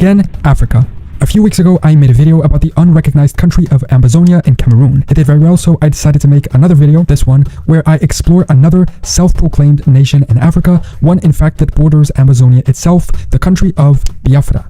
Again, Africa. A few weeks ago, I made a video about the unrecognized country of Ambazonia in Cameroon. It did very well, so I decided to make another video, this one, where I explore another self-proclaimed nation in Africa, one in fact that borders Amazonia itself, the country of Biafra.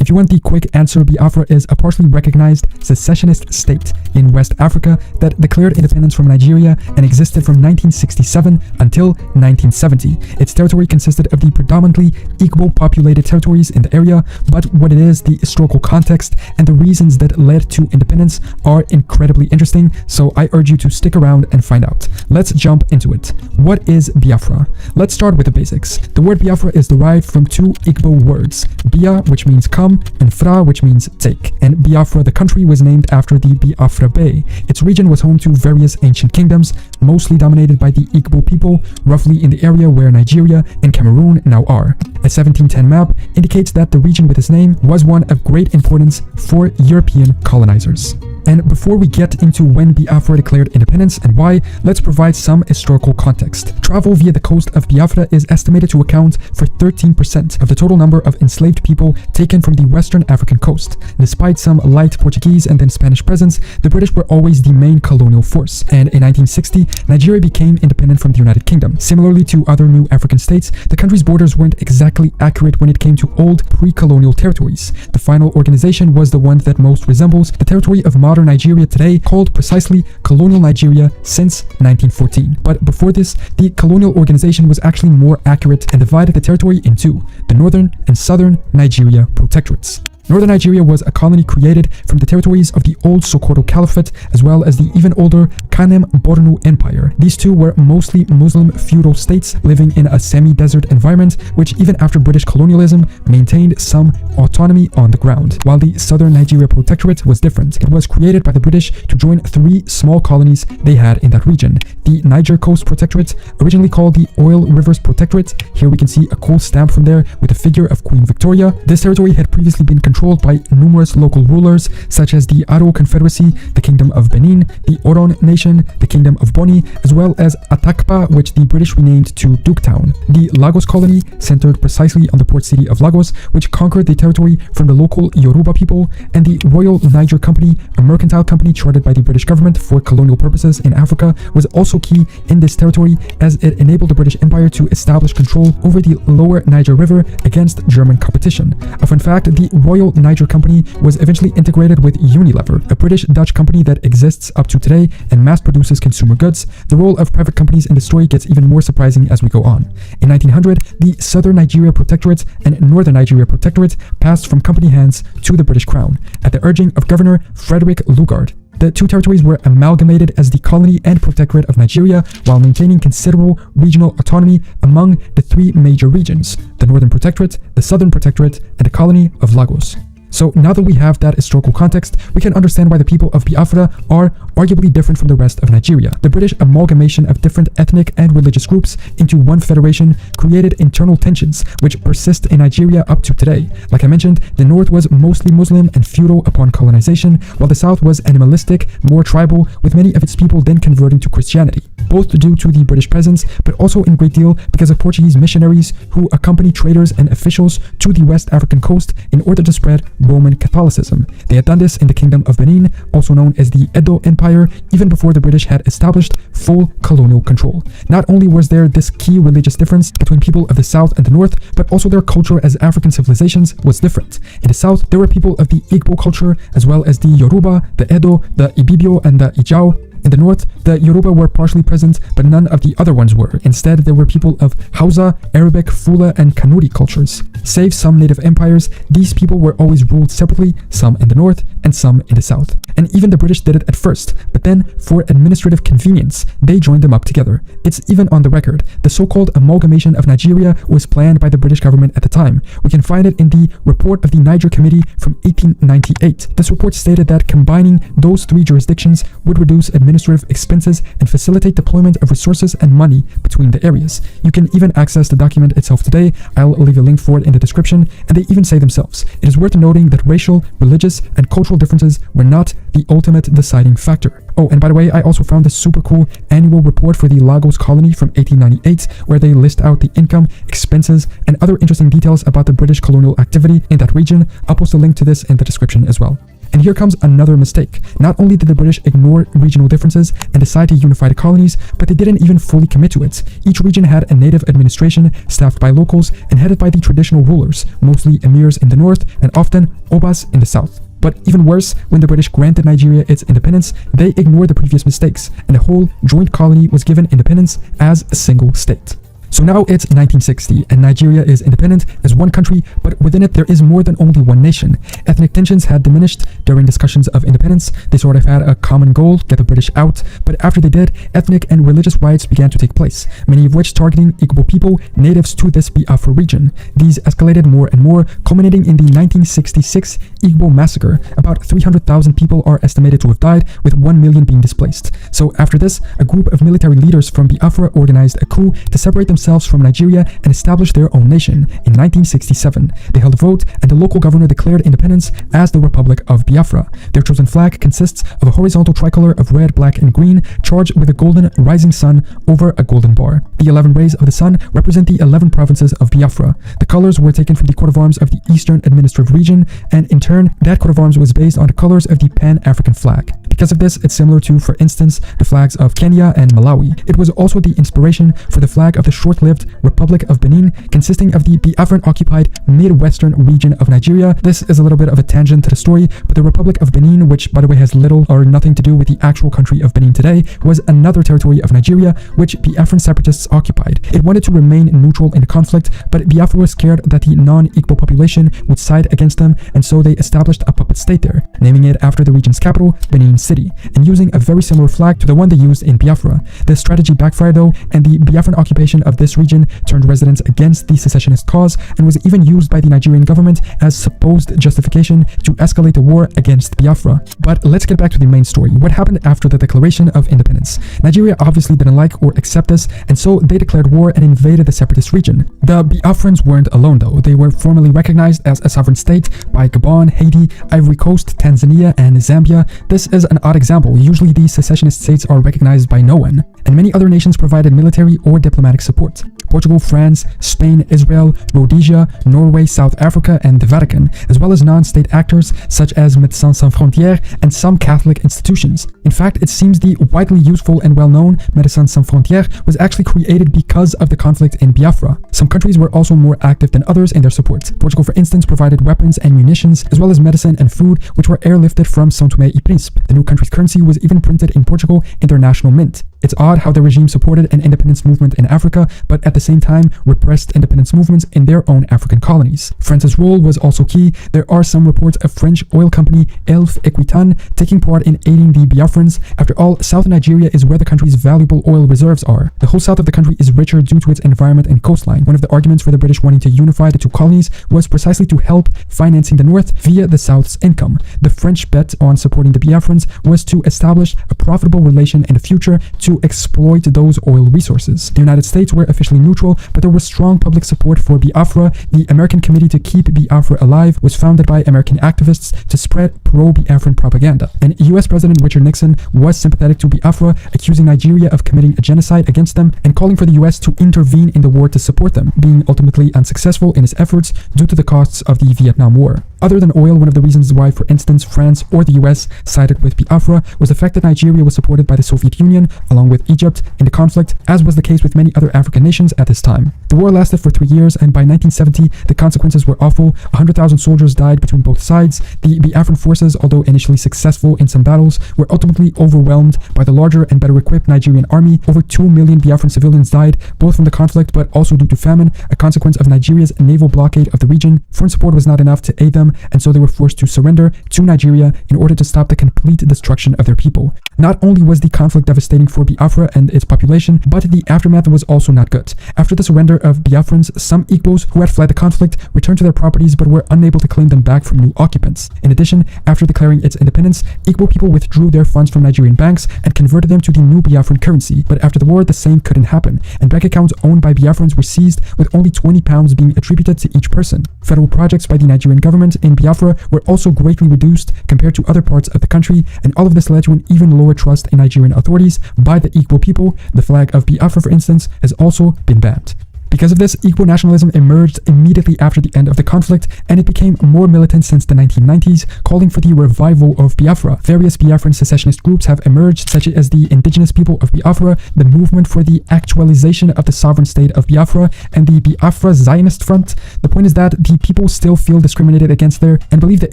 If you want the quick answer, Biafra is a partially recognized secessionist state in West Africa that declared independence from Nigeria and existed from 1967 until 1970. Its territory consisted of the predominantly Igbo populated territories in the area, but what it is, the historical context, and the reasons that led to independence are incredibly interesting, so I urge you to stick around and find out. Let's jump into it. What is Biafra? Let's start with the basics. The word Biafra is derived from two Igbo words, Bia, which means come, and Fra, which means take. And Biafra, the country, was named after the Biafra Bay. Its region was home to various ancient kingdoms, mostly dominated by the Igbo people, roughly in the area where Nigeria and Cameroon now are. A 1710 map indicates that the region with its name was one of great importance for European colonizers. And before we get into when Biafra declared independence and why, let's provide some historical context. Travel via the coast of Biafra is estimated to account for 13% of the total number of enslaved people taken from the western African coast. Despite some light Portuguese and then Spanish presence, the British were always the main colonial force. And in 1960, Nigeria became independent from the United Kingdom. Similarly to other new African states, the country's borders weren't exactly accurate when it came to old pre-colonial territories. The final organization was the one that most resembles the territory of modern Nigeria today, called precisely Colonial Nigeria since 1914. But before this, the colonial organization was actually more accurate and divided the territory into the northern and southern Nigeria protectorates. Northern Nigeria was a colony created from the territories of the old Sokoto Caliphate, as well as the even older Kanem Bornu Empire. These two were mostly Muslim feudal states living in a semi-desert environment, which even after British colonialism maintained some autonomy on the ground. While the Southern Nigeria Protectorate was different. It was created by the British to join three small colonies they had in that region. The Niger Coast Protectorate, originally called the Oil Rivers Protectorate. Here we can see a cool stamp from there with a figure of Queen Victoria. This territory had previously been controlled by numerous local rulers such as the Aro Confederacy, the Kingdom of Benin, the Oron Nation, the Kingdom of Boni, as well as Atakpa, which the British renamed to Duketown. The Lagos colony centered precisely on the port city of Lagos, which conquered the territory from the local Yoruba people, and the Royal Niger Company, a mercantile company chartered by the British government for colonial purposes in Africa, was also key in this territory as it enabled the British Empire to establish control over the lower Niger River against German competition. A fun fact, the Royal Niger Company was eventually integrated with Unilever, a British-Dutch company that exists up to today and mass produces consumer goods. The role of private companies in the story gets even more surprising as we go on. In 1900, the Southern Nigeria Protectorate and Northern Nigeria Protectorate passed from company hands to the British Crown at the urging of Governor Frederick Lugard. The two territories were amalgamated as the colony and protectorate of Nigeria while maintaining considerable regional autonomy among the three major regions, the Northern Protectorate, the Southern Protectorate, and the colony of Lagos. So now that we have that historical context, we can understand why the people of Biafra are arguably different from the rest of Nigeria. The British amalgamation of different ethnic and religious groups into one federation created internal tensions which persist in Nigeria up to today. Like I mentioned, the north was mostly Muslim and feudal upon colonization, while the south was animalistic, more tribal, with many of its people then converting to Christianity, both due to the British presence, but also in great deal because of Portuguese missionaries who accompanied traders and officials to the West African coast in order to spread Roman Catholicism. They had done this in the Kingdom of Benin, also known as the Edo Empire, even before the British had established full colonial control. Not only was there this key religious difference between people of the south and the north, but also their culture as African civilizations was different. In the south, there were people of the Igbo culture, as well as the Yoruba, the Edo, the Ibibio, and the Ijao. In the north, the Yoruba were partially present, but none of the other ones were. Instead, there were people of Hausa, Arabic, Fula, and Kanuri cultures. Save some native empires, these people were always ruled separately, some in the north and some in the south. And even the British did it at first, but then, for administrative convenience, they joined them up together. It's even on the record. The so-called amalgamation of Nigeria was planned by the British government at the time. We can find it in the report of the Niger Committee from 1898. This report stated that combining those three jurisdictions would reduce administrative expenses and facilitate deployment of resources and money between the areas. You can even access the document itself today. I'll leave a link for it in the description, and they even say themselves, it is worth noting that racial, religious, and cultural differences were not the ultimate deciding factor. Oh, and by the way, I also found this super cool annual report for the Lagos colony from 1898, where they list out the income, expenses, and other interesting details about the British colonial activity in that region. I'll post a link to this in the description as well. And here comes another mistake. Not only did the British ignore regional differences and decide to unify the colonies, but they didn't even fully commit to it. Each region had a native administration staffed by locals and headed by the traditional rulers, mostly emirs in the north and often obas in the south. But even worse, when the British granted Nigeria its independence, they ignored the previous mistakes, and the whole joint colony was given independence as a single state. So now it's 1960 and Nigeria is independent as one country, but within it there is more than only one nation. Ethnic tensions had diminished during discussions of independence. They sort of had a common goal, get the British out, but after they did, ethnic and religious riots began to take place, many of which targeting Igbo people, natives to this Biafra region. These escalated more and more, culminating in the 1966 Igbo massacre. About 300,000 people are estimated to have died, with 1 million being displaced. So after this, a group of military leaders from Biafra organized a coup to separate themselves from Nigeria and establish their own nation. In 1967, they held a vote and the local governor declared independence as the Republic of Biafra. Their chosen flag consists of a horizontal tricolor of red, black, and green, charged with a golden rising sun over a golden bar. The 11 rays of the sun represent the 11 provinces of Biafra. The colors were taken from the coat of arms of the Eastern Administrative Region, and in turn, that coat of arms was based on the colors of the Pan-African flag. Because of this, it's similar to, for instance, the flags of Kenya and Malawi. It was also the inspiration for the flag of the short-lived Republic of Benin, consisting of the Biafran-occupied Midwestern region of Nigeria. This is a little bit of a tangent to the story, but the Republic of Benin, which by the way has little or nothing to do with the actual country of Benin today, was another territory of Nigeria which Biafran separatists occupied. It wanted to remain neutral in the conflict, but Biafra was scared that the non-Igbo population would side against them, and so they established a puppet state there, naming it after the region's capital, Benin City, and using a very similar flag to the one they used in Biafra. This strategy backfired though, and the Biafran occupation of this region turned residents against the secessionist cause and was even used by the Nigerian government as supposed justification to escalate the war against Biafra. But let's get back to the main story. What happened after the Declaration of Independence? Nigeria obviously didn't like or accept this, and so they declared war and invaded the separatist region. The Biafrans weren't alone though. They were formally recognized as a sovereign state by Gabon, Haiti, Ivory Coast, Tanzania, and Zambia. This is an odd example. Usually these secessionist states are recognized by no one, and many other nations provided military or diplomatic support. Portugal, France, Spain, Israel, Rhodesia, Norway, South Africa, and the Vatican, as well as non-state actors such as Médecins Sans Frontières and some Catholic institutions. In fact, it seems the widely useful and well-known Médecins Sans Frontières was actually created because of the conflict in Biafra. Some countries were also more active than others in their support. Portugal, for instance, provided weapons and munitions, as well as medicine and food, which were airlifted from São Tomé e Príncipe. The new country's currency was even printed in Portugal in their national mint. It's odd how the regime supported an independence movement in Africa, but at the same time repressed independence movements in their own African colonies. France's role was also key. There are some reports of French oil company Elf Equitan taking part in aiding the Biafrans. After all, southern Nigeria is where the country's valuable oil reserves are. The whole south of the country is richer due to its environment and coastline. One of the arguments for the British wanting to unify the two colonies was precisely to help financing the north via the south's income. The French bet on supporting the Biafrans was to establish a profitable relation in the future to exploit those oil resources. The United States were officially neutral, but there was strong public support for Biafra. The American Committee to Keep Biafra Alive was founded by American activists to spread pro-Biafran propaganda. And US President Richard Nixon was sympathetic to Biafra, accusing Nigeria of committing a genocide against them and calling for the US to intervene in the war to support them, being ultimately unsuccessful in his efforts due to the costs of the Vietnam War. Other than oil, one of the reasons why, for instance, France or the US sided with Biafra was the fact that Nigeria was supported by the Soviet Union, along with Egypt, in the conflict, as was the case with many other African nations at this time. The war lasted for 3 years, and by 1970, the consequences were awful. 100,000 soldiers died between both sides. The Biafran forces, although initially successful in some battles, were ultimately overwhelmed by the larger and better equipped Nigerian army. Over 2 million Biafran civilians died, both from the conflict but also due to famine, a consequence of Nigeria's naval blockade of the region. Foreign support was not enough to aid them, and so they were forced to surrender to Nigeria in order to stop the complete destruction of their people. Not only was the conflict devastating for Biafra and its population, but the aftermath was also not good. After the surrender of Biafrans, some Igbos who had fled the conflict returned to their properties but were unable to claim them back from new occupants. In addition, after declaring its independence, Igbo people withdrew their funds from Nigerian banks and converted them to the new Biafran currency. But after the war, the same couldn't happen, and bank accounts owned by Biafrans were seized, with only £20 being attributed to each person. Federal projects by the Nigerian government in Biafra were also greatly reduced compared to other parts of the country, and all of this led to an even lower trust in Nigerian authorities by the Igbo people. The flag of Biafra, for instance, has also been banned. Because of this, Igbo nationalism emerged immediately after the end of the conflict, and it became more militant since the 1990s, calling for the revival of Biafra. Various Biafran secessionist groups have emerged, such as the Indigenous People of Biafra, the Movement for the Actualization of the Sovereign State of Biafra, and the Biafra Zionist Front. The point is that the people still feel discriminated against there and believe the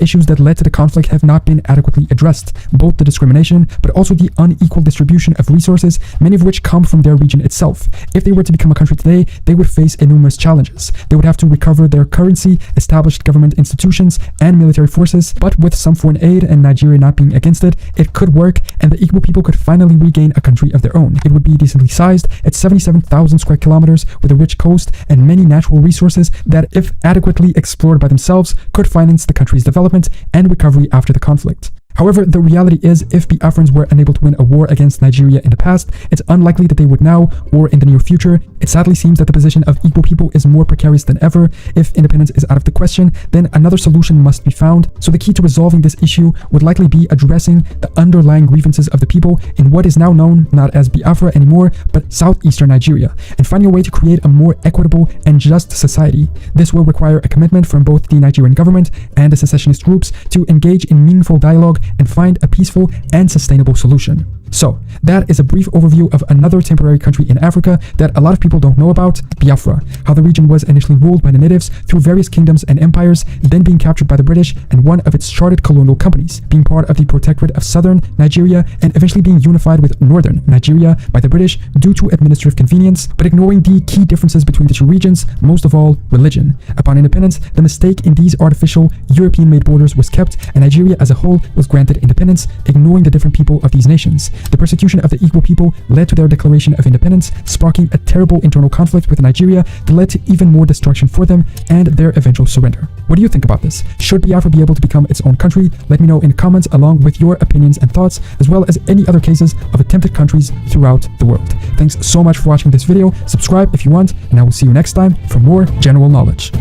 issues that led to the conflict have not been adequately addressed, both the discrimination but also the unequal distribution of resources, many of which come from their region itself. If they were to become a country today, they would face enormous challenges. They would have to recover their currency, established government institutions, and military forces, but with some foreign aid and Nigeria not being against it, it could work, and the Igbo people could finally regain a country of their own. It would be decently sized at 77,000 square kilometers with a rich coast and many natural resources that, if adequately explored by themselves, could finance the country's development and recovery after the conflict. However, the reality is, if Biafrans were unable to win a war against Nigeria in the past, it's unlikely that they would now or in the near future. It sadly seems that the position of Igbo people is more precarious than ever. If independence is out of the question, then another solution must be found. So the key to resolving this issue would likely be addressing the underlying grievances of the people in what is now known not as Biafra anymore, but southeastern Nigeria, and finding a way to create a more equitable and just society. This will require a commitment from both the Nigerian government and the secessionist groups to engage in meaningful dialogue and find a peaceful and sustainable solution. So, that is a brief overview of another temporary country in Africa that a lot of people don't know about, Biafra. How the region was initially ruled by the natives through various kingdoms and empires, then being captured by the British and one of its chartered colonial companies, being part of the protectorate of southern Nigeria, and eventually being unified with northern Nigeria by the British due to administrative convenience, but ignoring the key differences between the two regions, most of all, religion. Upon independence, the mistake in these artificial European-made borders was kept, and Nigeria as a whole was granted independence, ignoring the different people of these nations. The persecution of the Igbo people led to their declaration of independence, sparking a terrible internal conflict with Nigeria that led to even more destruction for them and their eventual surrender. What do you think about this? Should Biafra be able to become its own country? Let me know in the comments along with your opinions and thoughts, as well as any other cases of attempted countries throughout the world. Thanks so much for watching this video. Subscribe if you want, and I will see you next time for more general knowledge.